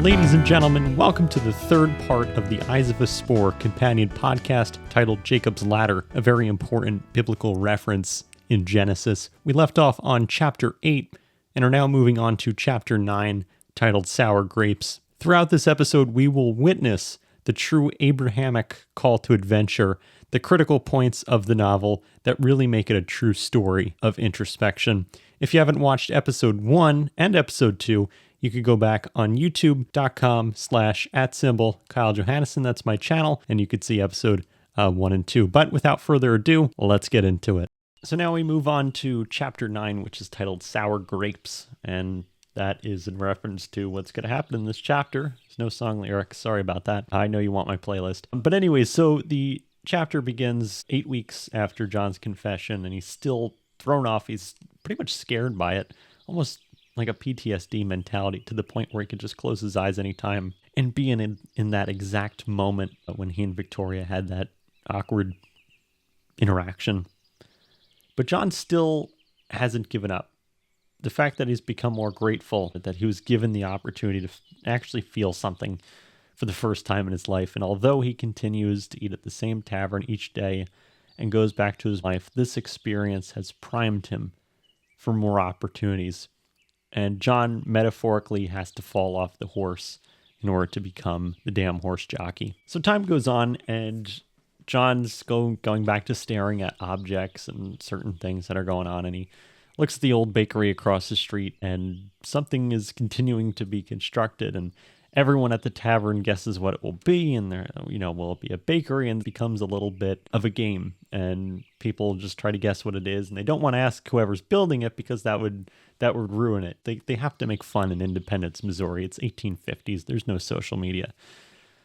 Ladies and gentlemen, welcome to the third part of the Eyes of a Spore Companion Podcast titled Jacob's Ladder, a very important biblical reference in Genesis. We left off on chapter 8 and are now moving on to chapter 9 titled Sour Grapes. Throughout this episode, we will witness the true Abrahamic call to adventure, the critical points of the novel that really make it a true story of introspection. If you haven't watched episode 1 and episode 2, you could go back on youtube.com/@ Kyle Johannesson. That's my channel, and you could see episode 1 and 2. But without further ado, let's get into it. So now we move on to chapter 9, which is titled Sour Grapes, and that is in reference to what's going to happen in this chapter. There's no song lyrics. Sorry about that. I know you want my playlist. But anyways, so the chapter begins 8 weeks after John's confession, and he's still thrown off. He's pretty much scared by it, almost like a PTSD mentality, to the point where he could just close his eyes anytime and be in that exact moment when he and Victoria had that awkward interaction. But John still hasn't given up. The fact that he's become more grateful that he was given the opportunity to actually feel something for the first time in his life. And although he continues to eat at the same tavern each day and goes back to his life, this experience has primed him for more opportunities. And John metaphorically has to fall off the horse in order to become the damn horse jockey. So time goes on, and John's going back to staring at objects and certain things that are going on, and he looks at the old bakery across the street, and something is continuing to be constructed, and everyone at the tavern guesses what it will be, and there, will it be a bakery? And it becomes a little bit of a game, and people just try to guess what it is, and they don't want to ask whoever's building it because that would ruin it. They have to make fun in Independence, Missouri. It's 1850s. There's no social media.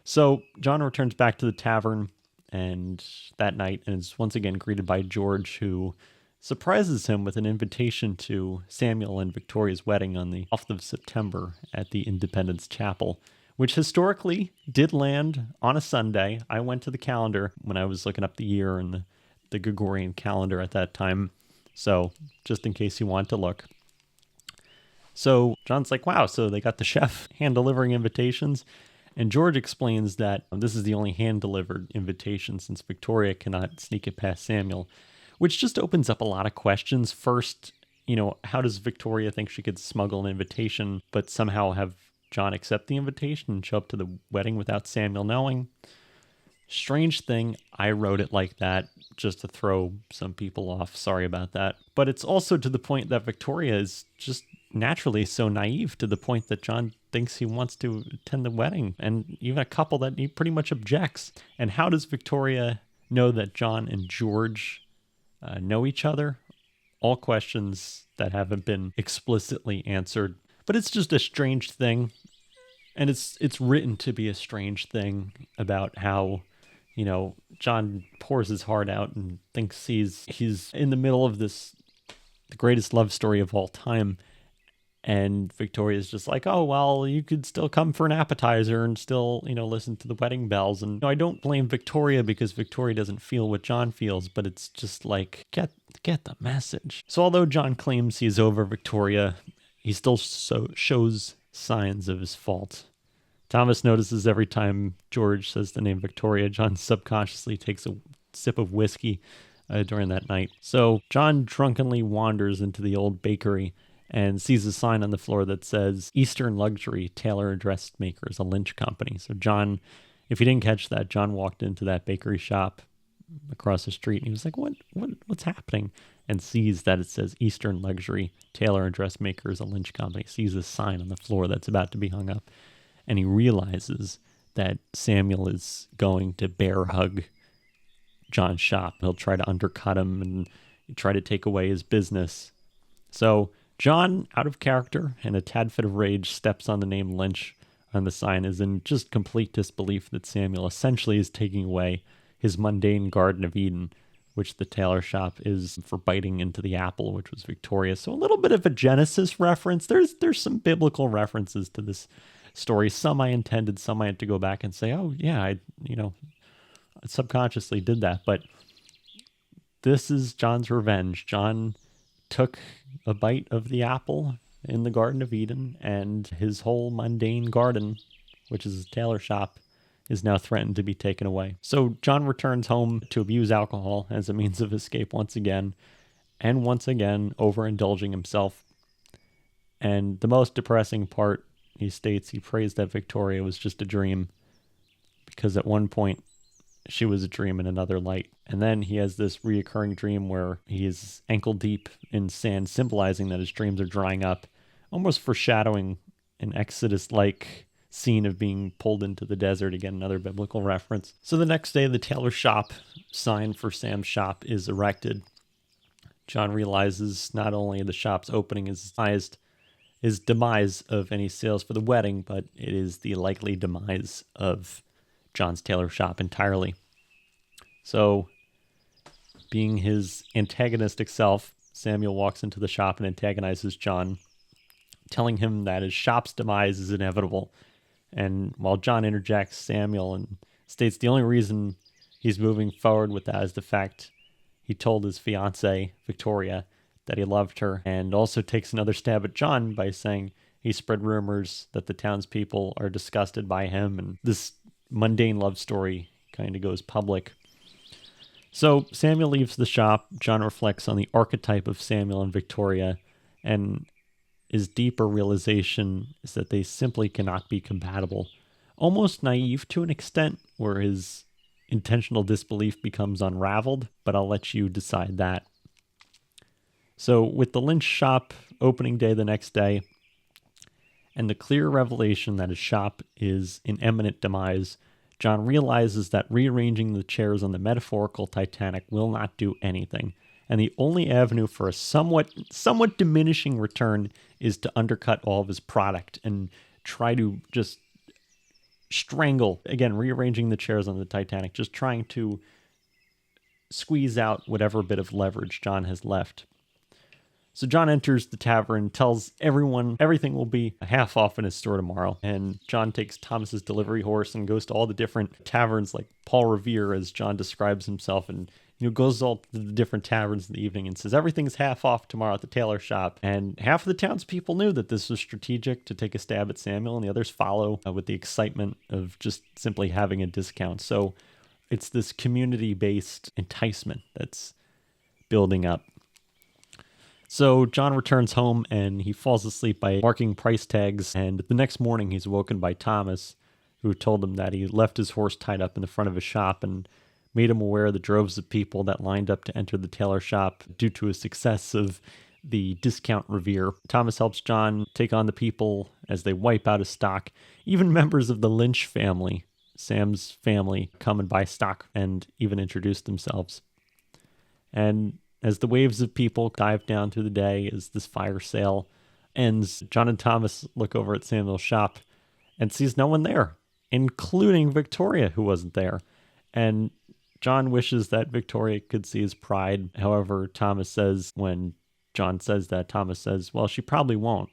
So John returns back to the tavern and that night, and is once again greeted by George, who surprises him with an invitation to Samuel and Victoria's wedding on the 12th of September at the Independence Chapel, which historically did land on a Sunday. I went to the calendar when I was looking up the year and the Gregorian calendar at that time. So just in case you want to look. So John's like, wow, so they got the chef hand-delivering invitations. And George explains that this is the only hand-delivered invitation since Victoria cannot sneak it past Samuel, which just opens up a lot of questions. First, how does Victoria think she could smuggle an invitation, but somehow have John accept the invitation and show up to the wedding without Samuel knowing? Strange thing. I wrote it like that just to throw some people off. Sorry about that. But it's also to the point that Victoria is just naturally so naive, to the point that John thinks he wants to attend the wedding, and even a couple that he pretty much objects. And how does Victoria know that John and George know each other? All questions that haven't been explicitly answered. But it's just a strange thing, and it's written to be a strange thing about how John pours his heart out and thinks he's in the middle of the greatest love story of all time. And Victoria's just like, oh, well, you could still come for an appetizer and still, listen to the wedding bells. And I don't blame Victoria, because Victoria doesn't feel what John feels, but it's just like, get the message. So although John claims he's over Victoria, he still shows signs of his fault. Thomas notices every time George says the name Victoria, John subconsciously takes a sip of whiskey during that night. So John drunkenly wanders into the old bakery and sees a sign on the floor that says Eastern Luxury Tailor and Dressmakers, a Lynch company. So John, if you didn't catch that, John walked into that bakery shop across the street and he was like, what's happening? And sees that it says Eastern Luxury Tailor and Dressmakers, a Lynch company. Sees a sign on the floor that's about to be hung up. And he realizes that Samuel is going to bear hug John's shop. He'll try to undercut him and try to take away his business. So John, out of character and a tad fit of rage, steps on the name Lynch on the sign, is in just complete disbelief that Samuel essentially is taking away his mundane Garden of Eden, which the tailor shop is, for biting into the apple, which was Victoria. So a little bit of a Genesis reference. There's some biblical references to this story. Some I intended, some I had to go back and say, oh yeah, I subconsciously did that. But this is John's revenge. John took a bite of the apple in the Garden of Eden, and his whole mundane garden, which is his tailor shop, is now threatened to be taken away. So John returns home to abuse alcohol as a means of escape once again, and once again overindulging himself. And the most depressing part, he states he prays that Victoria was just a dream, because at one point she was a dream in another light. And then he has this reoccurring dream where he is ankle deep in sand, symbolizing that his dreams are drying up, almost foreshadowing an Exodus-like scene of being pulled into the desert. Again, another biblical reference. So the next day, the tailor shop sign for Sam's shop is erected. John realizes not only the shop's opening is his demise of any sales for the wedding, but it is the likely demise of John's tailor shop entirely. So, being his antagonistic self, Samuel walks into the shop and antagonizes John, telling him that his shop's demise is inevitable. And while John interjects Samuel and states the only reason he's moving forward with that is the fact he told his fiancée, Victoria, that he loved her, and also takes another stab at John by saying he spread rumors that the townspeople are disgusted by him, and this mundane love story kind of goes public. So Samuel leaves the shop. John reflects on the archetype of Samuel and Victoria, and his deeper realization is that they simply cannot be compatible. Almost naive to an extent, where his intentional disbelief becomes unraveled, but I'll let you decide that. So with the Lynch shop opening day the next day, and the clear revelation that his shop is in imminent demise, John realizes that rearranging the chairs on the metaphorical Titanic will not do anything, and the only avenue for a somewhat diminishing return is to undercut all of his product and try to just strangle, again, rearranging the chairs on the Titanic, just trying to squeeze out whatever bit of leverage John has left. So John enters the tavern, tells everyone everything will be half off in his store tomorrow. And John takes Thomas's delivery horse and goes to all the different taverns, like Paul Revere, as John describes himself, and goes all to the different taverns in the evening and says everything's half off tomorrow at the tailor shop. And half of the townspeople knew that this was strategic to take a stab at Samuel, and the others follow with the excitement of just simply having a discount. So it's this community-based enticement that's building up. So John returns home and he falls asleep by marking price tags, and the next morning he's woken by Thomas, who told him that he left his horse tied up in the front of his shop and made him aware of the droves of people that lined up to enter the tailor shop due to his success of the discount Revere. Thomas helps John take on the people as they wipe out his stock. Even members of the Lynch family, Sam's family, come and buy stock and even introduce themselves. And as the waves of people dive down through the day, as this fire sale ends, John and Thomas look over at Samuel's shop and sees no one there, including Victoria, who wasn't there. And John wishes that Victoria could see his pride. However, Thomas says, when John says that, Thomas says, well, she probably won't,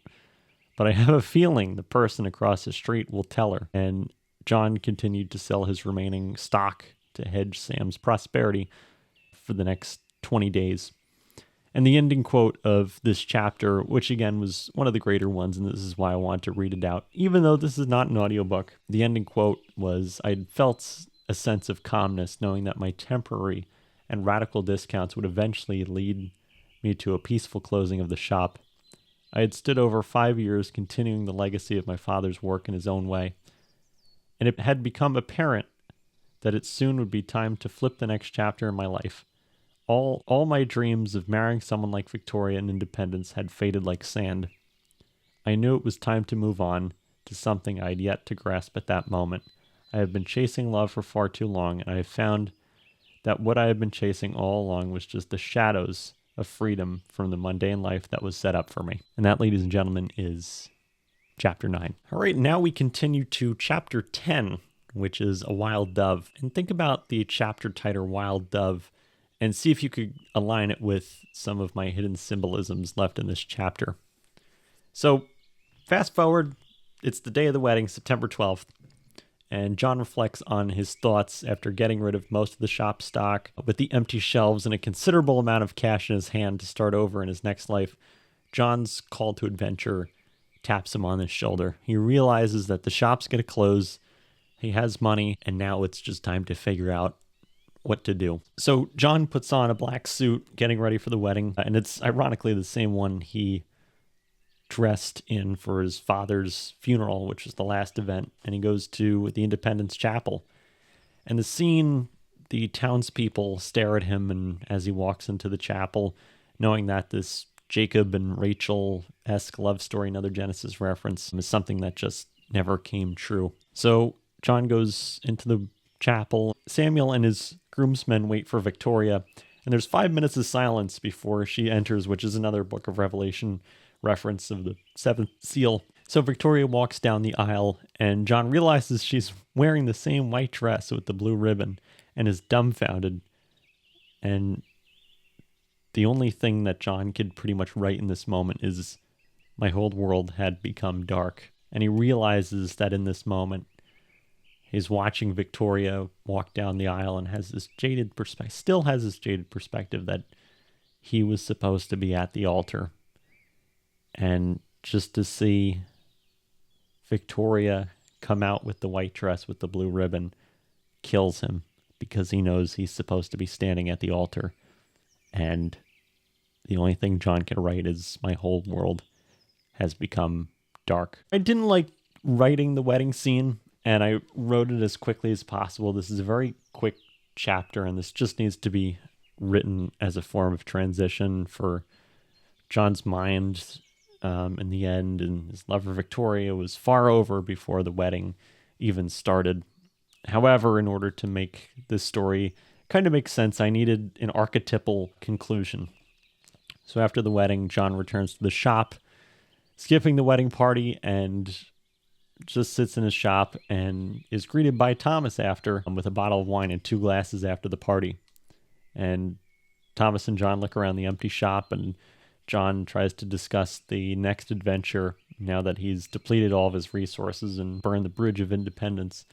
but I have a feeling the person across the street will tell her. And John continued to sell his remaining stock to hedge Sam's prosperity for the next 20 days. And the ending quote of this chapter, which again was one of the greater ones, and this is why I want to read it out, even though this is not an audiobook, the ending quote was, "I'd felt a sense of calmness knowing that my temporary and radical discounts would eventually lead me to a peaceful closing of the shop. I had stood over 5 years continuing the legacy of my father's work in his own way, and it had become apparent that it soon would be time to flip the next chapter in my life. All my dreams of marrying someone like Victoria and independence had faded like sand. I knew it was time to move on to something I had yet to grasp at that moment. I have been chasing love for far too long, and I have found that what I had been chasing all along was just the shadows of freedom from the mundane life that was set up for me." And that, ladies and gentlemen, is chapter 9. All right, now we continue to chapter 10, which is A Wild Dove. And think about the chapter title, Wild Dove, and see if you could align it with some of my hidden symbolisms left in this chapter. So, fast forward, it's the day of the wedding, September 12th, and John reflects on his thoughts after getting rid of most of the shop stock. With the empty shelves and a considerable amount of cash in his hand to start over in his next life, John's call to adventure taps him on his shoulder. He realizes that the shop's going to close. He has money, and now it's just time to figure out what to do. So John puts on a black suit, getting ready for the wedding, and it's ironically the same one he dressed in for his father's funeral, which was the last event, and he goes to the Independence Chapel. And the scene, the townspeople stare at him, and as he walks into the chapel, knowing that this Jacob and Rachel-esque love story, another Genesis reference, is something that just never came true. So John goes into the chapel. Samuel and his groomsmen wait for Victoria, and there's 5 minutes of silence before she enters, which is another Book of Revelation reference of the seventh seal. So Victoria walks down the aisle, and John realizes she's wearing the same white dress with the blue ribbon and is dumbfounded. And the only thing that John could pretty much write in this moment is, my whole world had become dark. And he realizes that in this moment, he's watching Victoria walk down the aisle and has this jaded perspective, still has this jaded perspective that he was supposed to be at the altar. And just to see Victoria come out with the white dress with the blue ribbon kills him, because he knows he's supposed to be standing at the altar. And the only thing John can write is, my whole world has become dark. I didn't like writing the wedding scene, and I wrote it as quickly as possible. This is a very quick chapter, and this just needs to be written as a form of transition for John's mind in the end. And his love for Victoria was far over before the wedding even started. However, in order to make this story kind of make sense, I needed an archetypal conclusion. So after the wedding, John returns to the shop, skipping the wedding party, and just sits in his shop and is greeted by Thomas after, with a bottle of wine and 2 glasses after the party. And Thomas and John look around the empty shop, and John tries to discuss the next adventure now that he's depleted all of his resources and burned the Bridge of Independence.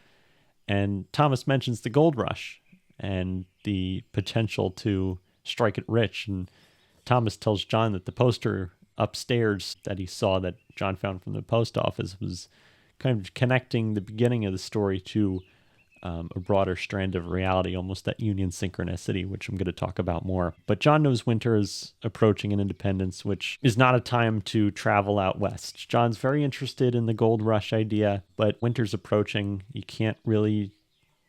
And Thomas mentions the gold rush and the potential to strike it rich. And Thomas tells John that the poster upstairs that he saw, that John found from the post office, was kind of connecting the beginning of the story to a broader strand of reality, almost that union synchronicity, which I'm going to talk about more. But John knows winter is approaching in Independence, which is not a time to travel out west. John's very interested in the gold rush idea, but winter's approaching. You can't really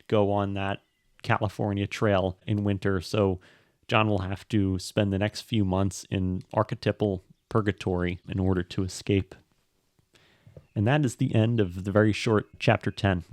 go on that California trail in winter, so John will have to spend the next few months in archetypal purgatory in order to escape. And that is the end of the very short chapter 10.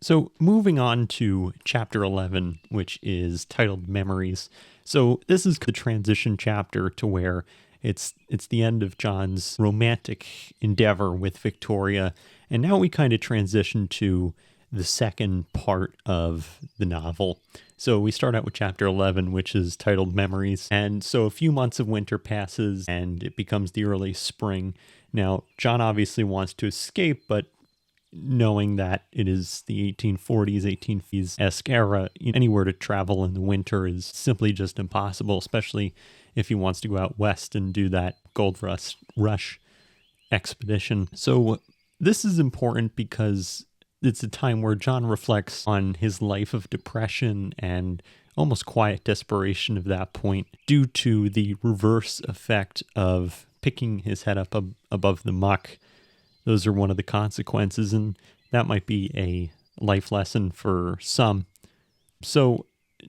So moving on to chapter 11, which is titled Memories. So this is the transition chapter to where it's the end of John's romantic endeavor with Victoria. And now we kind of transition to the second part of the novel. So we start out with chapter 11, which is titled Memories. And so a few months of winter passes and it becomes the early spring. Now, John obviously wants to escape, but knowing that it is the 1840s, 1850s-esque era, anywhere to travel in the winter is simply just impossible, especially if he wants to go out west and do that gold rush expedition. So this is important because it's a time where John reflects on his life of depression and almost quiet desperation of that point due to the reverse effect of picking his head up above the muck. Those are one of the consequences, and that might be a life lesson for some. So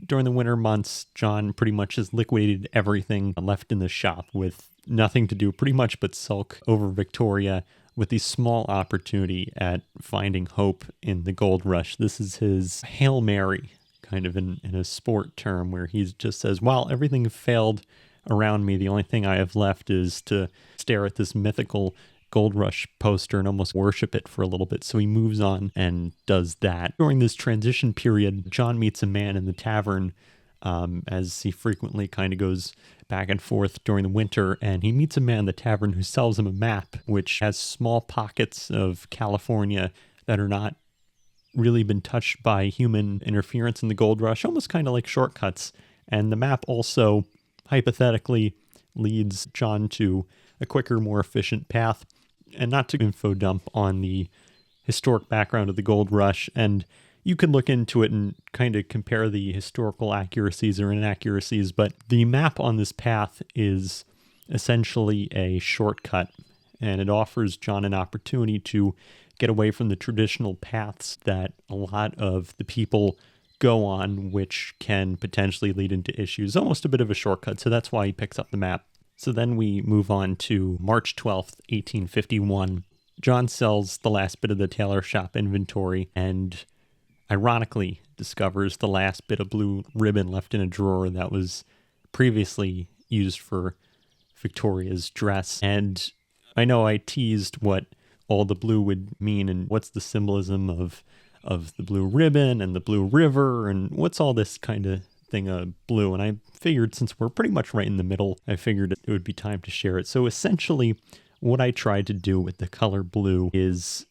during the winter months, John pretty much has liquidated everything left in the shop with nothing to do pretty much but sulk over Victoria with the small opportunity at finding hope in the gold rush. This is his Hail Mary, kind of in a sport term, where he just says, while everything failed around me, the only thing I have left is to stare at this mythical gold rush poster and almost worship it for a little bit. So he moves on and does that. During this transition period, John meets a man in the tavern, as he frequently kind of goes back and forth during the winter, and he meets a man in the tavern who sells him a map which has small pockets of California that are not really been touched by human interference in the gold rush, almost kind of like shortcuts. And the map also hypothetically leads John to a quicker, more efficient path. And not to info dump on the historic background of the gold rush, and you can look into it and kind of compare the historical accuracies or inaccuracies, but the map on this path is essentially a shortcut, and it offers John an opportunity to get away from the traditional paths that a lot of the people go on, which can potentially lead into issues. Almost a bit of a shortcut, so that's why he picks up the map. So then we move on to March 12th, 1851. John sells the last bit of the tailor shop inventory and ironically discovers the last bit of blue ribbon left in a drawer that was previously used for Victoria's dress. And I know I teased what all the blue would mean and what's the symbolism of the blue ribbon and the blue river and what's all this kind of thing of blue. And I figured since we're pretty much right in the middle, I figured it would be time to share it. So essentially what I tried to do with the color blue is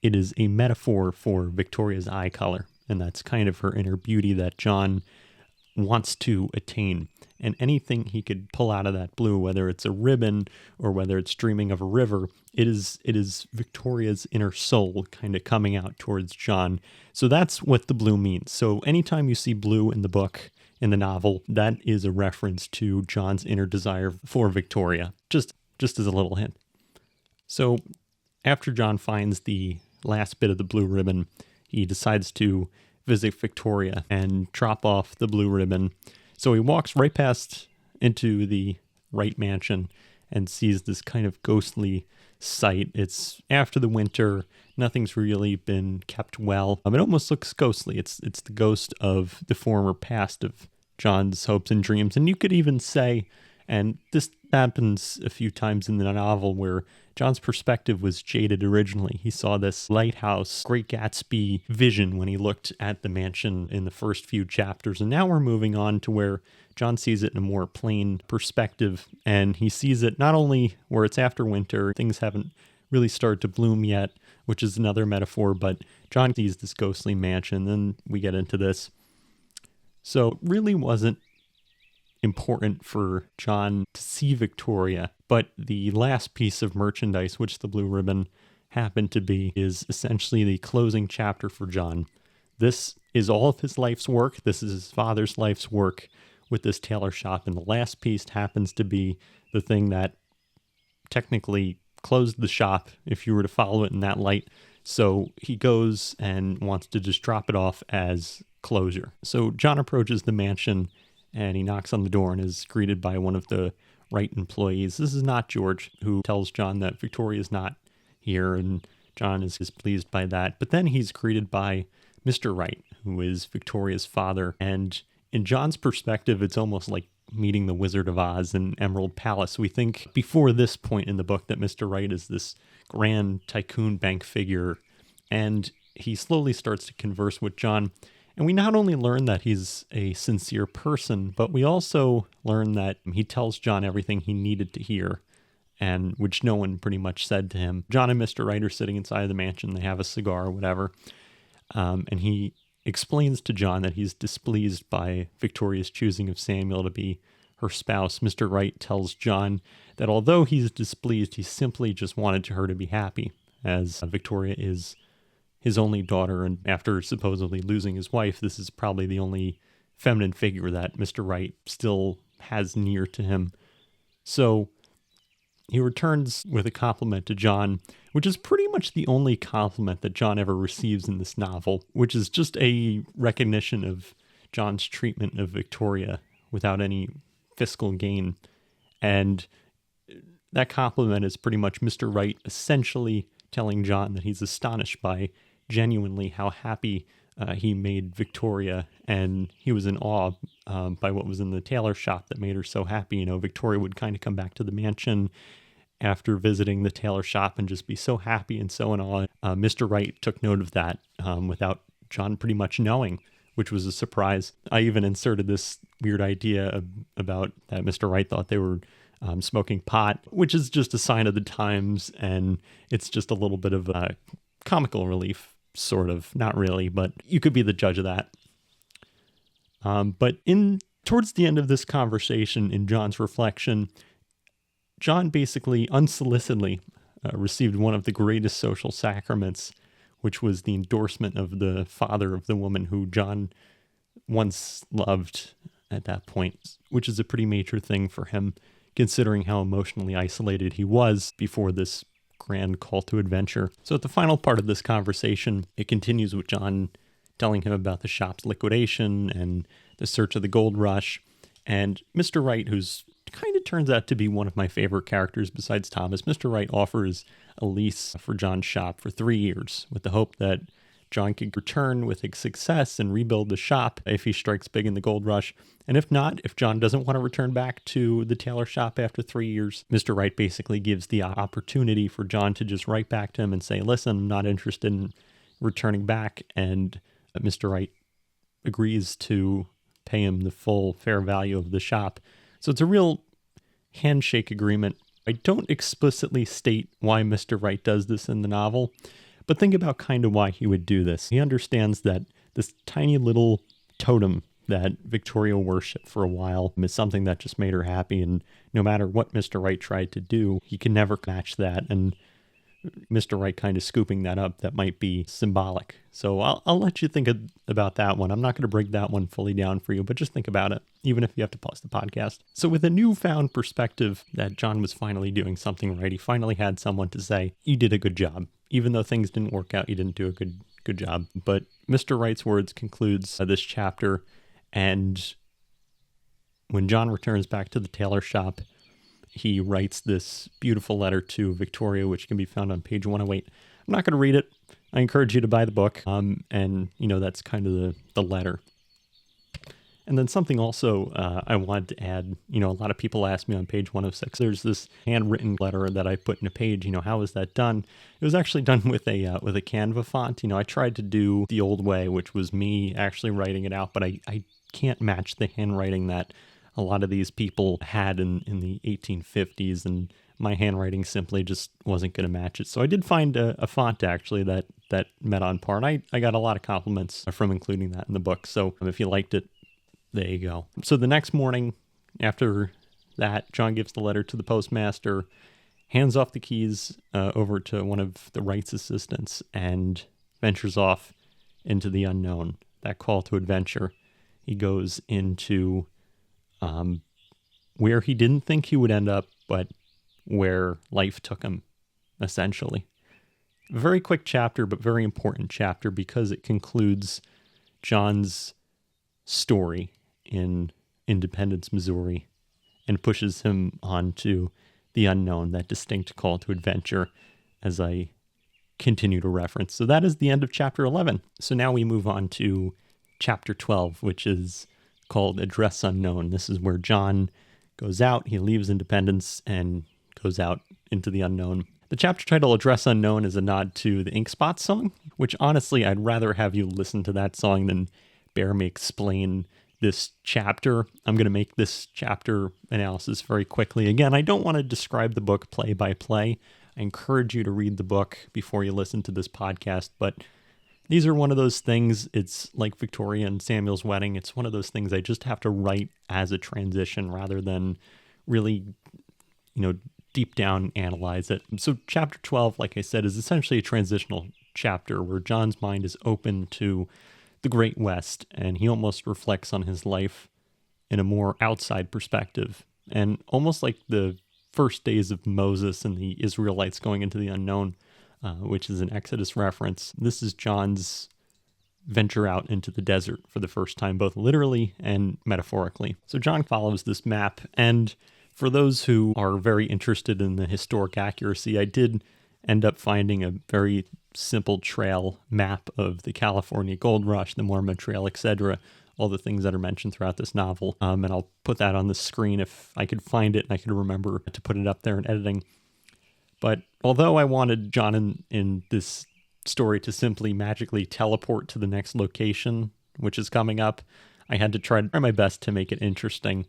it is a metaphor for Victoria's eye color. And that's kind of her inner beauty that John wants to attain. And anything he could pull out of that blue, whether it's a ribbon or whether it's dreaming of a river, it is Victoria's inner soul kind of coming out towards John. So that's what the blue means. So anytime you see blue in the book, in the novel, that is a reference to John's inner desire for Victoria, just as a little hint. So after John finds the last bit of the blue ribbon, he decides to visit Victoria and drop off the blue ribbon. So he walks right past into the Wright mansion and sees this kind of ghostly sight. It's after the winter. Nothing's really been kept well. It almost looks ghostly. It's the ghost of the former past of John's hopes and dreams. And you could even say, and this happens a few times in the novel where John's perspective was jaded originally. He saw this lighthouse, Great Gatsby vision when he looked at the mansion in the first few chapters. And now we're moving on to where John sees it in a more plain perspective. And he sees it not only where it's after winter, things haven't really started to bloom yet, which is another metaphor, but John sees this ghostly mansion. Then we get into this. So it really wasn't important for John to see Victoria, but the last piece of merchandise, which the blue ribbon happened to be, is essentially the closing chapter for John. This is all of his life's work. This is his father's life's work with this tailor shop, and the last piece happens to be the thing that technically closed the shop, if you were to follow it in that light. So he goes and wants to just drop it off as closure. So John approaches the mansion and he knocks on the door and is greeted by one of the Wright employees. This is not George, who tells John that Victoria is not here, and John is pleased by that. But then he's greeted by Mr. Wright, who is Victoria's father. And in John's perspective, it's almost like meeting the Wizard of Oz in Emerald Palace. We think before this point in the book that Mr. Wright is this grand tycoon bank figure, and he slowly starts to converse with John. And we not only learn that he's a sincere person, but we also learn that he tells John everything he needed to hear, and which no one pretty much said to him. John and Mr. Wright are sitting inside of the mansion. They have a cigar or whatever. And he explains to John that he's displeased by Victoria's choosing of Samuel to be her spouse. Mr. Wright tells John that although he's displeased, he simply just wanted her to be happy, as Victoria is his only daughter, and after supposedly losing his wife, this is probably the only feminine figure that Mr. Wright still has near to him. So he returns with a compliment to John, which is pretty much the only compliment that John ever receives in this novel, which is just a recognition of John's treatment of Victoria without any fiscal gain. And that compliment is pretty much Mr. Wright essentially telling John that he's astonished by genuinely how happy he made Victoria, and he was in awe by what was in the tailor shop that made her so happy. You know, Victoria would kind of come back to the mansion after visiting the tailor shop and just be so happy and so in awe. Mr. Wright took note of that without John pretty much knowing, which was a surprise. I even inserted this weird idea about that Mr. Wright thought they were smoking pot, which is just a sign of the times, and it's just a little bit of a comical relief, sort of. Not really, but you could be the judge of that. But towards the end of this conversation, in John's reflection, John basically unsolicitedly received one of the greatest social sacraments, which was the endorsement of the father of the woman who John once loved at that point, which is a pretty major thing for him, considering how emotionally isolated he was before this grand call to adventure. So at the final part of this conversation, it continues with John telling him about the shop's liquidation and the search of the gold rush. And Mr. Wright, who's kind of turns out to be one of my favorite characters besides Thomas, Mr. Wright offers a lease for John's shop for 3 years with the hope that John could return with success and rebuild the shop if he strikes big in the gold rush. And if not, if John doesn't want to return back to the tailor shop after 3 years, Mr. Wright basically gives the opportunity for John to just write back to him and say, listen, I'm not interested in returning back. And Mr. Wright agrees to pay him the full fair value of the shop. So it's a real handshake agreement. I don't explicitly state why Mr. Wright does this in the novel, but think about kind of why he would do this. He understands that this tiny little totem that Victoria worshipped for a while is something that just made her happy, and no matter what Mr. Wright tried to do, he can never match that, and Mr. Wright kind of scooping that up, that might be symbolic. So I'll let you think about that one. I'm not going to break that one fully down for you, but just think about it, even if you have to pause the podcast. So with a newfound perspective that John was finally doing something right, he finally had someone to say, you did a good job. Even though things didn't work out, you didn't do a good job. But Mr. Wright's words concludes this chapter, and when John returns back to the tailor shop, he writes this beautiful letter to Victoria, which can be found on page 108. I'm not going to read it. I encourage you to buy the book. And, that's kind of the letter. And then something also I wanted to add, a lot of people ask me on page 106, there's this handwritten letter that I put in a page, how was that done? It was actually done with a Canva font. I tried to do the old way, which was me actually writing it out, but I can't match the handwriting that a lot of these people had in the 1850s, and my handwriting simply just wasn't going to match it. So I did find a font actually that met on par, and I got a lot of compliments from including that in the book. So if you liked it, there you go. So the next morning after that, John gives the letter to the postmaster, hands off the keys over to one of the Wright's assistants, and ventures off into the unknown, that call to adventure. He goes into where he didn't think he would end up, but where life took him, essentially. A very quick chapter, but very important chapter because it concludes John's story in Independence, Missouri, and pushes him on to the unknown, that distinct call to adventure, as I continue to reference. So that is the end of chapter 11. So now we move on to chapter 12, which is called Address Unknown. This is where John goes out, he leaves Independence and goes out into the unknown. The chapter title, Address Unknown, is a nod to the Ink Spots song, which honestly, I'd rather have you listen to that song than bear me explain this chapter. I'm going to make this chapter analysis very quickly. Again, I don't want to describe the book play by play. I encourage you to read the book before you listen to this podcast, but these are one of those things, it's like Victoria and Samuel's wedding. It's one of those things I just have to write as a transition rather than really, deep down analyze it. So chapter 12, like I said, is essentially a transitional chapter where John's mind is open to the Great West, and he almost reflects on his life in a more outside perspective. And almost like the first days of Moses and the Israelites going into the unknown, which is an Exodus reference. This is John's venture out into the desert for the first time, both literally and metaphorically. So John follows this map, and for those who are very interested in the historic accuracy, I did end up finding a very simple trail map of the California Gold Rush, the Mormon Trail, etc., all the things that are mentioned throughout this novel. And I'll put that on the screen if I could find it and I could remember to put it up there in editing. But although I wanted John in this story to simply magically teleport to the next location, which is coming up, I had to try my best to make it interesting.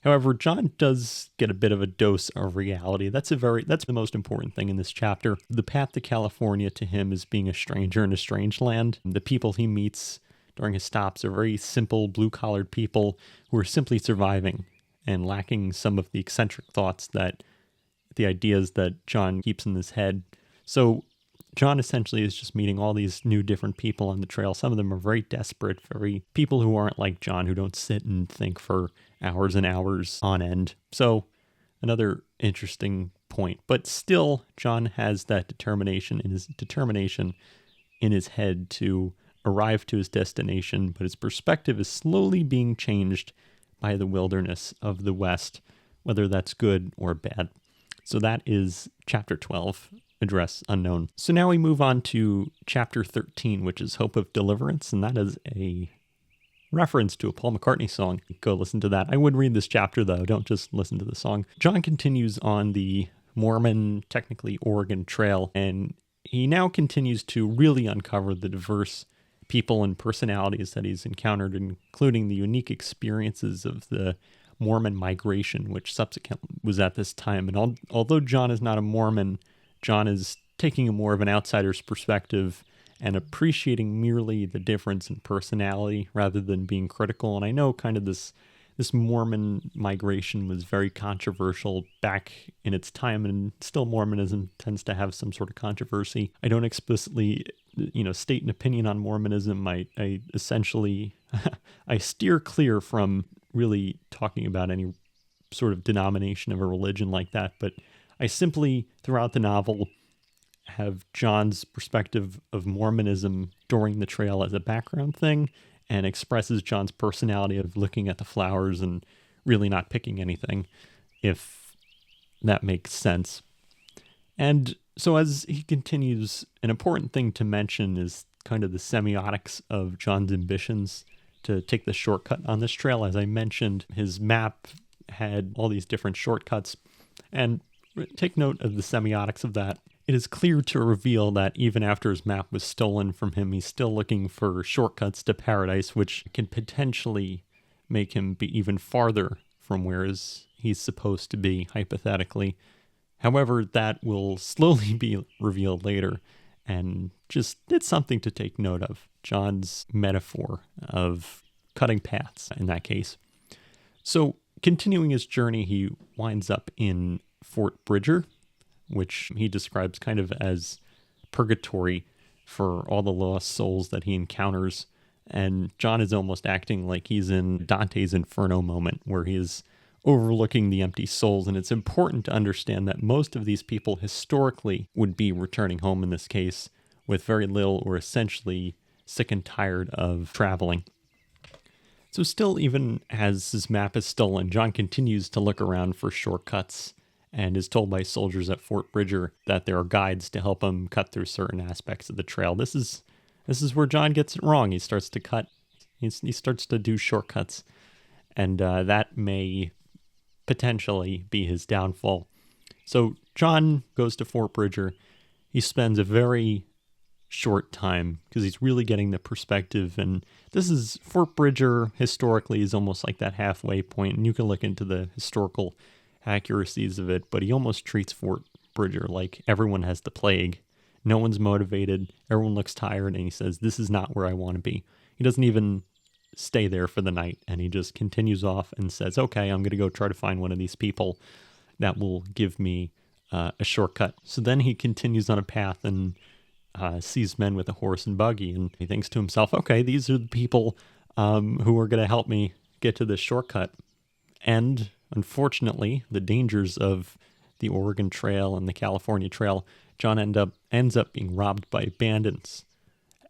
However, John does get a bit of a dose of reality. That's the most important thing in this chapter. The path to California to him is being a stranger in a strange land. The people he meets during his stops are very simple, blue-collared people who are simply surviving and lacking some of the eccentric thoughts that the ideas that John keeps in his head. So John essentially is just meeting all these new different people on the trail. Some of them are very desperate, very people who aren't like John, who don't sit and think for hours and hours on end. So another interesting point. But still, John has that determination in his head to arrive to his destination, but his perspective is slowly being changed by the wilderness of the West, whether that's good or bad. So that is chapter 12, Address Unknown. So now we move on to chapter 13, which is Hope of Deliverance, and that is a reference to a Paul McCartney song. Go listen to that. I would read this chapter, though. Don't just listen to the song. John continues on the Mormon, technically Oregon Trail, and he now continues to really uncover the diverse people and personalities that he's encountered, including the unique experiences of the Mormon migration, which subsequently was at this time. And although John is not a Mormon, John is taking a more of an outsider's perspective and appreciating merely the difference in personality rather than being critical. And I know kind of this Mormon migration was very controversial back in its time, and still Mormonism tends to have some sort of controversy. I don't explicitly, state an opinion on Mormonism. I essentially, I steer clear from really talking about any sort of denomination of a religion like that, but I simply, throughout the novel, have John's perspective of Mormonism during the trail as a background thing, and expresses John's personality of looking at the flowers and really not picking anything, if that makes sense. And so as he continues, an important thing to mention is kind of the semiotics of John's ambitions to take the shortcut on this trail. As I mentioned, his map had all these different shortcuts, and take note of the semiotics of that. It is clear to reveal that even after his map was stolen from him, he's still looking for shortcuts to paradise, which can potentially make him be even farther from where he's supposed to be, hypothetically. However, that will slowly be revealed later, and just it's something to take note of. John's metaphor of cutting paths in that case. So, continuing his journey, he winds up in Fort Bridger, which he describes kind of as purgatory for all the lost souls that he encounters. And John is almost acting like he's in Dante's Inferno moment, where he is overlooking the empty souls. And it's important to understand that most of these people historically would be returning home in this case with very little or essentially sick and tired of traveling. So still, even as his map is stolen, John continues to look around for shortcuts and is told by soldiers at Fort Bridger that there are guides to help him cut through certain aspects of the trail. This is where John gets it wrong. He starts to do shortcuts, and that may potentially be his downfall. So John goes to Fort Bridger. He spends a very short time because he's really getting the perspective, and this is Fort Bridger historically is almost like that halfway point, and you can look into the historical accuracies of it, but he almost treats Fort Bridger like everyone has the plague. No one's motivated, everyone looks tired, and he says, this is not where I want to be. He doesn't even stay there for the night, and he just continues off and says, okay, I'm going to go try to find one of these people that will give me a shortcut. So then he continues on a path and sees men with a horse and buggy, and he thinks to himself, okay, these are the people who are going to help me get to this shortcut. And unfortunately, the dangers of the Oregon Trail and the California Trail, John ends up being robbed by bandits,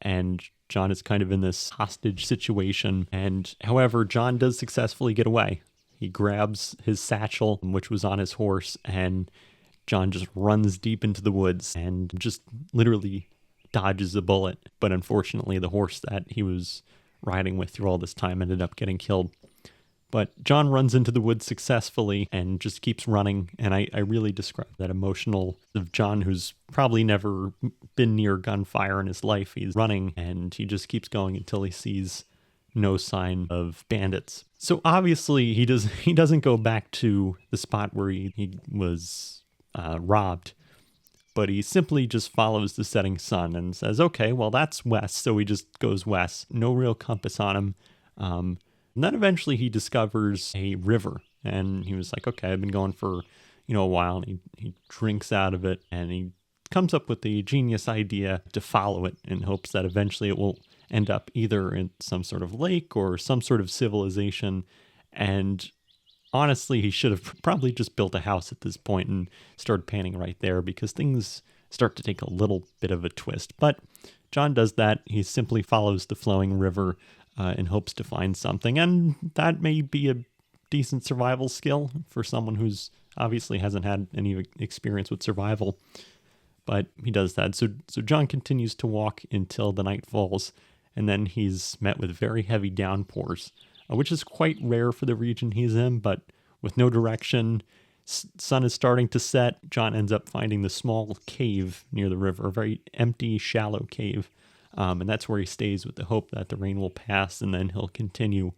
and John is kind of in this hostage situation. And however, John does successfully get away. He grabs his satchel, which was on his horse, and John just runs deep into the woods and just literally dodges a bullet. But unfortunately, the horse that he was riding with through all this time ended up getting killed. But John runs into the woods successfully and just keeps running. And I really describe that emotional of John, who's probably never been near gunfire in his life. He's running and he just keeps going until he sees no sign of bandits. So obviously he doesn't go back to the spot where he was robbed, but he simply just follows the setting sun and says, okay, well, that's west. So he just goes west. No real compass on him. And then eventually he discovers a river, and he was like, okay, I've been going for, a while, and he drinks out of it, and he comes up with the genius idea to follow it in hopes that eventually it will end up either in some sort of lake or some sort of civilization. And honestly, he should have probably just built a house at this point and started panning right there, because things start to take a little bit of a twist. But John does that. He simply follows the flowing river in hopes to find something. And that may be a decent survival skill for someone who's obviously hasn't had any experience with survival. But he does that. So John continues to walk until the night falls, and then he's met with very heavy downpours, which is quite rare for the region he's in, but with no direction, sun is starting to set. John ends up finding the small cave near the river, a very empty, shallow cave, and that's where he stays with the hope that the rain will pass, and then he'll continue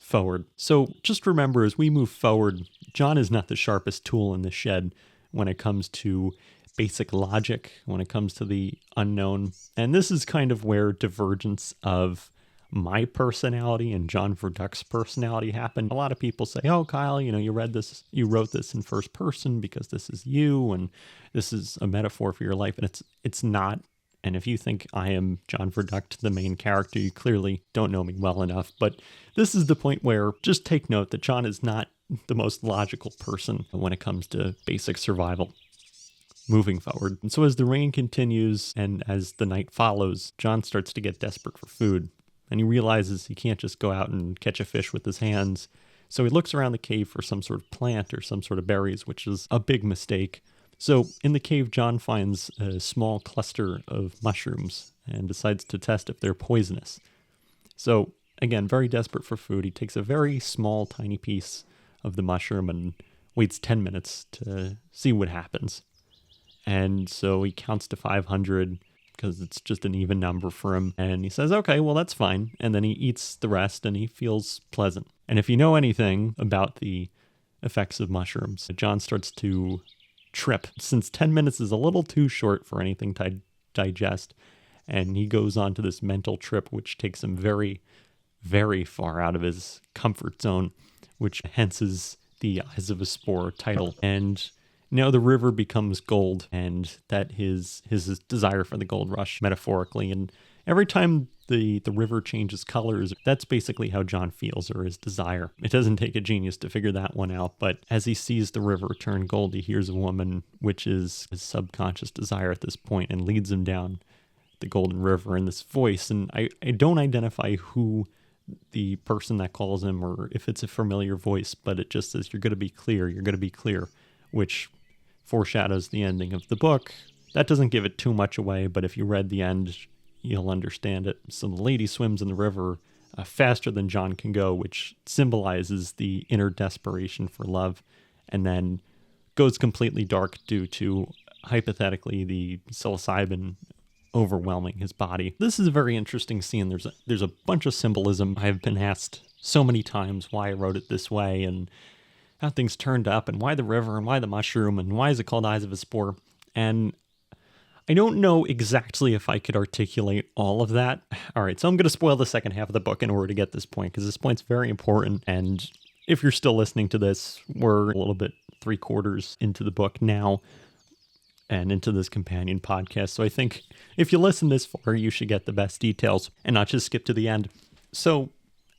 forward. So just remember, as we move forward, John is not the sharpest tool in the shed when it comes to basic logic, when it comes to the unknown. And this is kind of where divergence of my personality and John Vurduct's personality happened. A lot of people say, oh, Kyle, you wrote this in first person because this is you, and this is a metaphor for your life. And it's not. And if you think I am John Vurduct, the main character, you clearly don't know me well enough. But this is the point where just take note that John is not the most logical person when it comes to basic survival moving forward. And so as the rain continues and as the night follows, John starts to get desperate for food. And he realizes he can't just go out and catch a fish with his hands. So he looks around the cave for some sort of plant or some sort of berries, which is a big mistake. So in the cave, John finds a small cluster of mushrooms and decides to test if they're poisonous. So again, very desperate for food, he takes a very small, tiny piece of the mushroom and waits 10 minutes to see what happens. And so he counts to 500 because it's just an even number for him. And he says, okay, well, that's fine. And then he eats the rest and he feels pleasant. And if you know anything about the effects of mushrooms, John starts to trip, since 10 minutes is a little too short for anything to digest. And he goes on to this mental trip, which takes him very, very far out of his comfort zone, which hence is the Eyes of a Spore title. And now the river becomes gold, and that his desire for the gold rush, metaphorically. And every time the river changes colors, that's basically how John feels, or his desire. It doesn't take a genius to figure that one out, but as he sees the river turn gold, he hears a woman, which is his subconscious desire at this point, and leads him down the golden river in this voice. And I don't identify who the person that calls him, or if it's a familiar voice, but it just says, you're going to be clear, which foreshadows the ending of the book. That doesn't give it too much away, but if you read the end, you'll understand it. So the lady swims in the river faster than John can go, which symbolizes the inner desperation for love, and then goes completely dark due to, hypothetically, the psilocybin overwhelming his body. This is a very interesting scene. There's a bunch of symbolism. I've been asked so many times why I wrote it this way, and how things turned up, and why the river, and why the mushroom, and why is it called Eyes of a Spore. And I don't know exactly if I could articulate all of that. All right, so I'm going to spoil the second half of the book in order to get this point, because this point's very important. And if you're still listening to this, we're a little bit 3/4 into the book now, and into this companion podcast. So I think if you listen this far, you should get the best details and not just skip to the end. So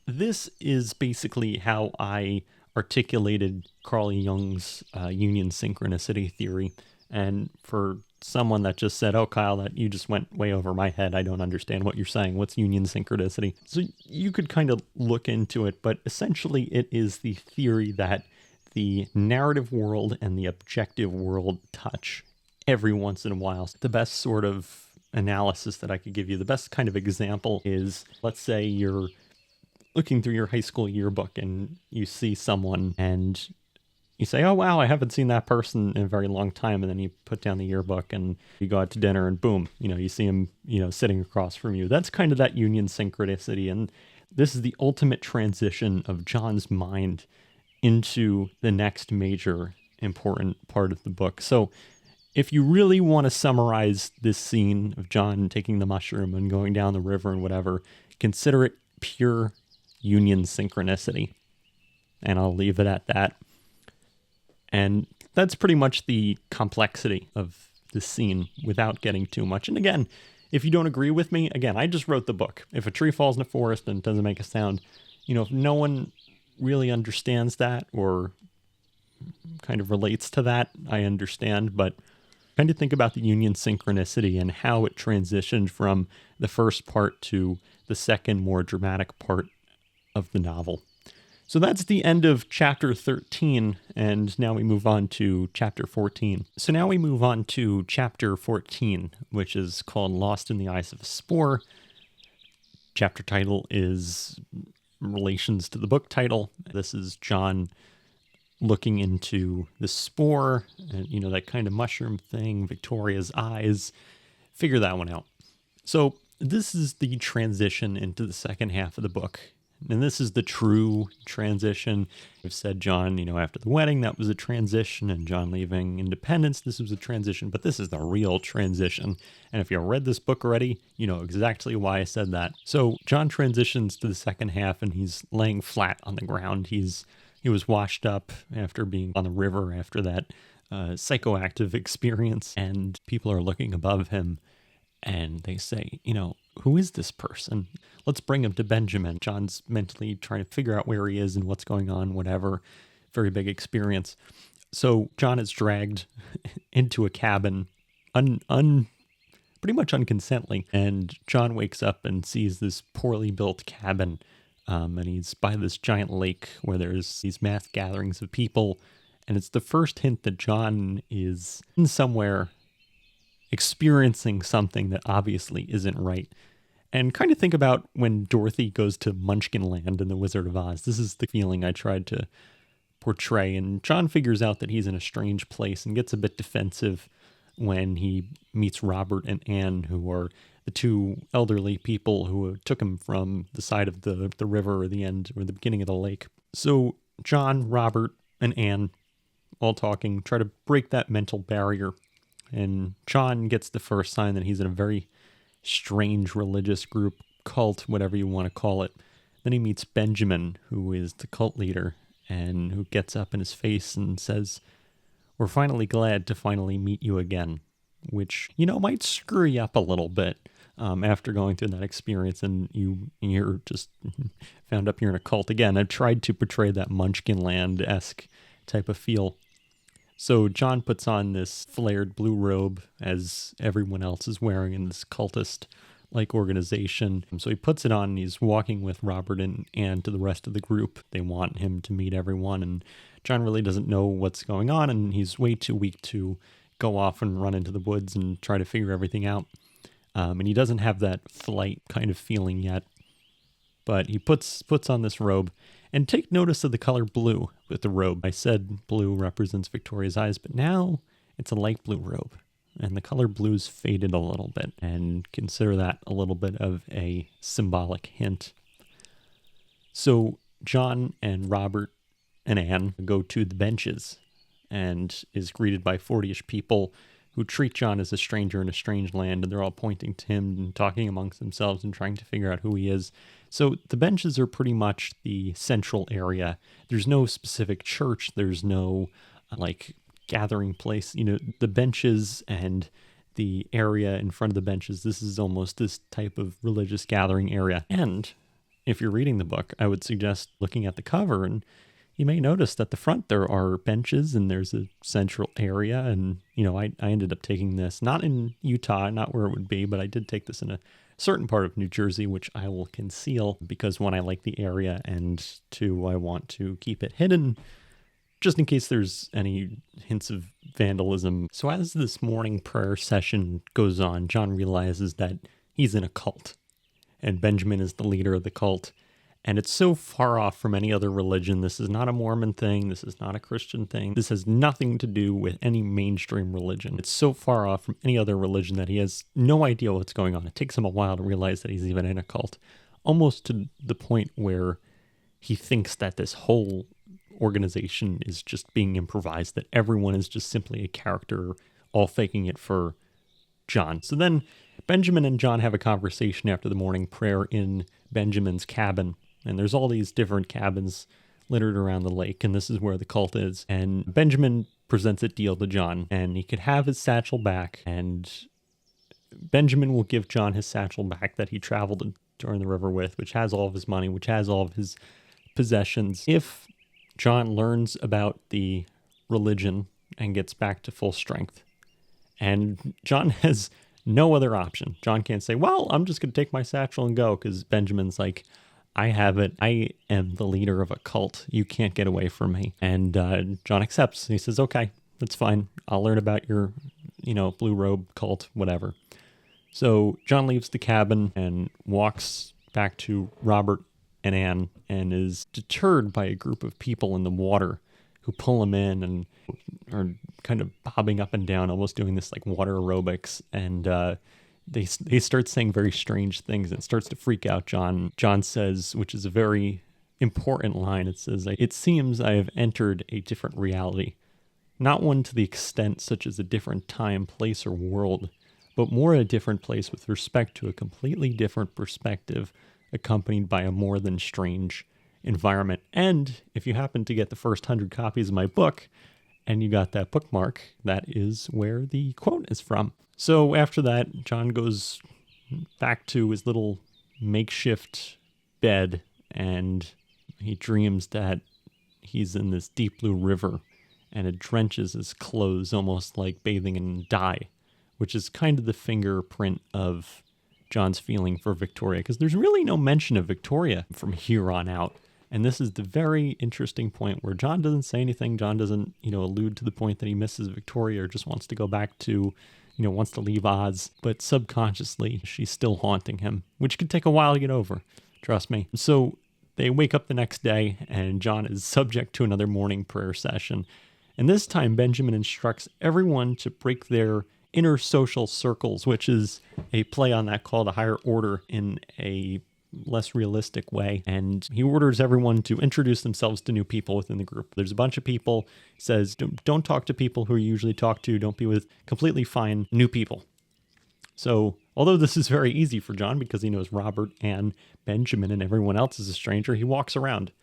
this is basically how I articulated Carl Jung's union synchronicity theory. And for someone that just said, oh, Kyle, that you just went way over my head, I don't understand what you're saying. What's union synchronicity? So you could kind of look into it, but essentially it is the theory that the narrative world and the objective world touch every once in a while. The best sort of analysis that I could give you, the best kind of example is, let's say you're looking through your high school yearbook and you see someone and you say, oh, wow, I haven't seen that person in a very long time. And then you put down the yearbook and you go out to dinner and boom, you see him, sitting across from you. That's kind of that union synchronicity. And this is the ultimate transition of John's mind into the next major important part of the book. So if you really want to summarize this scene of John taking the mushroom and going down the river and whatever, consider it pure union synchronicity. And I'll leave it at that. And that's pretty much the complexity of the scene without getting too much. And again, if you don't agree with me, again, I just wrote the book. If a tree falls in a forest and it doesn't make a sound, if no one really understands that or kind of relates to that, I understand. But kind of think about the union synchronicity and how it transitioned from the first part to the second, more dramatic part of the novel. So that's the end of chapter 13, and now we move on to chapter 14. So now we move on to chapter 14, which is called Lost in the Eyes of a Spore. Chapter title is relations to the book title. This is John looking into the spore, and that kind of mushroom thing, Victoria's eyes. Figure that one out. So this is the transition into the second half of the book. And this is the true transition. I've said John, after the wedding, that was a transition, and John leaving Independence, this was a transition, but this is the real transition. And if you read this book already, you know exactly why I said that. So John transitions to the second half, and he's laying flat on the ground. He was washed up after being on the river after that psychoactive experience, and people are looking above him, and they say, who is this person? Let's bring him to Benjamin. John's mentally trying to figure out where he is and what's going on, whatever. Very big experience. So John is dragged into a cabin, pretty much unconsently. And John wakes up and sees this poorly built cabin. And he's by this giant lake where there's these mass gatherings of people. And it's the first hint that John is in somewhere experiencing something that obviously isn't right. And kind of think about when Dorothy goes to Munchkin Land in The Wizard of Oz. This is the feeling I tried to portray. And John figures out that he's in a strange place and gets a bit defensive when he meets Robert and Anne, who are the two elderly people who took him from the side of the river or the end or the beginning of the lake. So John, Robert, and Anne all talking, try to break that mental barrier. And John gets the first sign that he's in a very strange religious group, cult, whatever you want to call it. Then he meets Benjamin, who is the cult leader, and who gets up in his face and says, "We're finally glad to finally meet you again," which, might screw you up a little bit after going through that experience and you're just found up you're in a cult. Again, I've tried to portray that Munchkin Land-esque type of feel. So John puts on this flared blue robe as everyone else is wearing in this cultist-like organization. So he puts it on and he's walking with Robert and Anne to the rest of the group. They want him to meet everyone, and John really doesn't know what's going on, and he's way too weak to go off and run into the woods and try to figure everything out. And he doesn't have that flight kind of feeling yet. But he puts on this robe. And take notice of the color blue with the robe. I said blue represents Victoria's eyes, but now it's a light blue robe. And the color blue's faded a little bit. And consider that a little bit of a symbolic hint. So John and Robert and Anne go to the benches and is greeted by 40-ish people who treat John as a stranger in a strange land, and they're all pointing to him and talking amongst themselves and trying to figure out who he is. So the benches are pretty much the central area. There's no specific church. There's no gathering place. The benches and the area in front of the benches, this is almost this type of religious gathering area. And if you're reading the book, I would suggest looking at the cover, and you may notice that the front there are benches and there's a central area. And, I ended up taking this, not in Utah, not where it would be, but I did take this in a certain part of New Jersey, which I will conceal because, one, I like the area, and two, I want to keep it hidden just in case there's any hints of vandalism. So as this morning prayer session goes on, John realizes that he's in a cult, and Benjamin is the leader of the cult. And it's so far off from any other religion. This is not a Mormon thing. This is not a Christian thing. This has nothing to do with any mainstream religion. It's so far off from any other religion that he has no idea what's going on. It takes him a while to realize that he's even in a cult, almost to the point where he thinks that this whole organization is just being improvised, that everyone is just simply a character, all faking it for John. So then Benjamin and John have a conversation after the morning prayer in Benjamin's cabin. And there's all these different cabins littered around the lake, and this is where the cult is. And Benjamin presents a deal to John, and he could have his satchel back, and Benjamin will give John his satchel back that he traveled during the river with, which has all of his money, which has all of his possessions, if John learns about the religion and gets back to full strength. And John has no other option. John can't say, well, I'm just going to take my satchel and go, because Benjamin's like, I have it. I am the leader of a cult. You can't get away from me. And John accepts. He says, okay, that's fine. I'll learn about your, blue robe cult, whatever. So John leaves the cabin and walks back to Robert and Anne, and is deterred by a group of people in the water who pull him in and are kind of bobbing up and down, almost doing this like water aerobics. And they start saying very strange things, and it starts to freak out John. John says, which is a very important line, it says, "It seems I have entered a different reality, not one to the extent such as a different time, place, or world, but more a different place with respect to a completely different perspective, accompanied by a more than strange environment." And if you happen to get the first 100 copies of my book, and you got that bookmark, that is where the quote is from. So after that, John goes back to his little makeshift bed, and he dreams that he's in this deep blue river, and it drenches his clothes, almost like bathing in dye, which is kind of the fingerprint of John's feeling for Victoria, because there's really no mention of Victoria from here on out. And this is the very interesting point where John doesn't say anything. John doesn't, allude to the point that he misses Victoria or just wants to go back to, wants to leave Oz. But subconsciously, she's still haunting him, which could take a while to get over. Trust me. So they wake up the next day, and John is subject to another morning prayer session. And this time, Benjamin instructs everyone to break their inner social circles, which is a play on that call to higher order in a less realistic way. And he orders everyone to introduce themselves to new people within the group. There's a bunch of people, says, don't talk to people who you usually talk to. Don't be with completely fine new people. So although this is very easy for John because he knows Robert and Benjamin and everyone else is a stranger, he walks around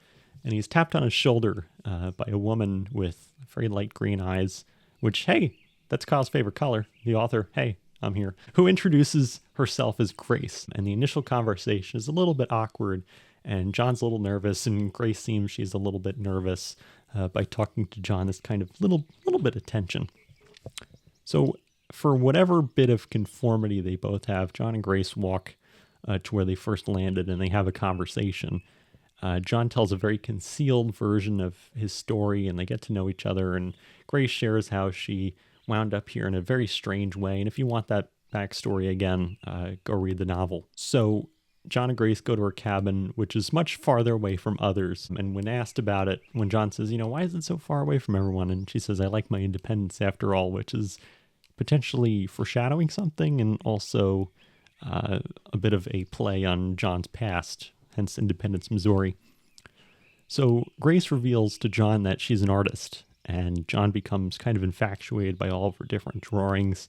and he's tapped on his shoulder by a woman with very light green eyes, which, hey, that's Kyle's favorite color. The author, hey, I'm here, who introduces herself as Grace. And the initial conversation is a little bit awkward, and John's a little nervous, and Grace seems she's a little bit nervous by talking to John, this kind of little bit of tension. So for whatever bit of conformity they both have, John and Grace walk to where they first landed, and they have a conversation. John tells a very concealed version of his story, and they get to know each other, and Grace shares how she wound up here in a very strange way. And if you want that backstory again, go read the novel. So John and Grace go to her cabin, which is much farther away from others. And when asked about it, when John says, why is it so far away from everyone? And she says, I like my independence after all, which is potentially foreshadowing something, and also a bit of a play on John's past, hence Independence, Missouri. So Grace reveals to John that she's an artist, and John becomes kind of infatuated by all of her different drawings,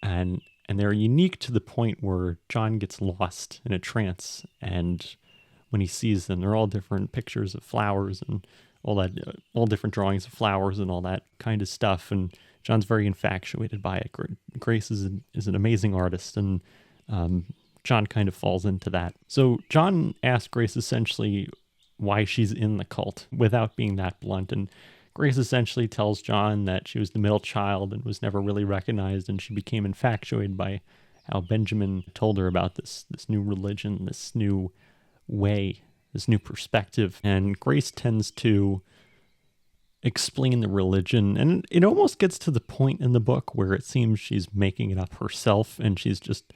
and they're unique to the point where John gets lost in a trance, and when he sees them, they're all different pictures of flowers and all that, all different drawings of flowers and all that kind of stuff, and John's very infatuated by it. Grace is an amazing artist, and John kind of falls into that. So John asks Grace essentially why she's in the cult without being that blunt, and Grace essentially tells John that she was the middle child and was never really recognized, and she became infatuated by how Benjamin told her about this new religion, this new way, this new perspective. And Grace tends to explain the religion, and it almost gets to the point in the book where it seems she's making it up herself and she's just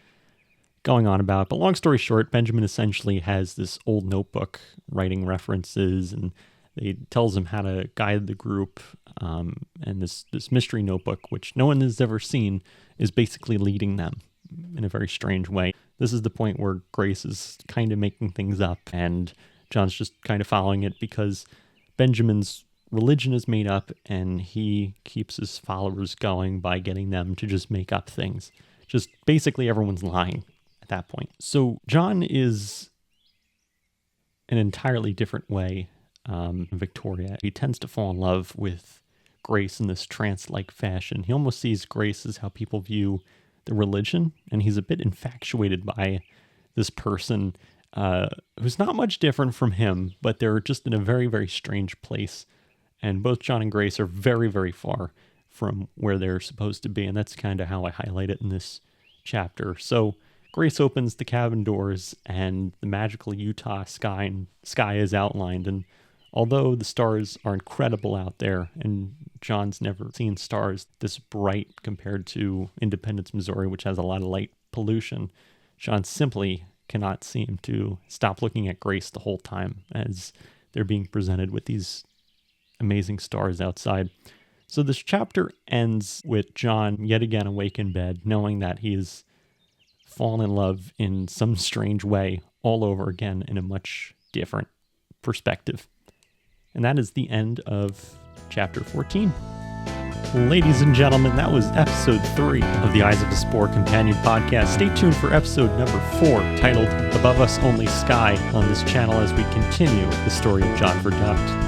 going on about it. But long story short, Benjamin essentially has this old notebook writing references, and he tells him how to guide the group, and this mystery notebook, which no one has ever seen, is basically leading them in a very strange way. This is the point where Grace is kind of making things up, and John's just kind of following it because Benjamin's religion is made up, and he keeps his followers going by getting them to just make up things. Just basically everyone's lying at that point. So John is an entirely different way Victoria. He tends to fall in love with Grace in this trance-like fashion. He almost sees Grace as how people view the religion, and he's a bit infatuated by this person who's not much different from him, but they're just in a very, very strange place. And both John and Grace are very, very far from where they're supposed to be, and that's kind of how I highlight it in this chapter. So Grace opens the cabin doors, and the magical Utah sky is outlined, and although the stars are incredible out there, and John's never seen stars this bright compared to Independence, Missouri, which has a lot of light pollution, John simply cannot seem to stop looking at Grace the whole time as they're being presented with these amazing stars outside. So this chapter ends with John yet again awake in bed, knowing that he has fallen in love in some strange way all over again in a much different perspective. And that is the end of chapter 14. Ladies and gentlemen, that was episode 3 of the Eyes of a Spore Companion Podcast. Stay tuned for episode number 4, titled Above Us Only Sky, on this channel as we continue the story of John Vurduct.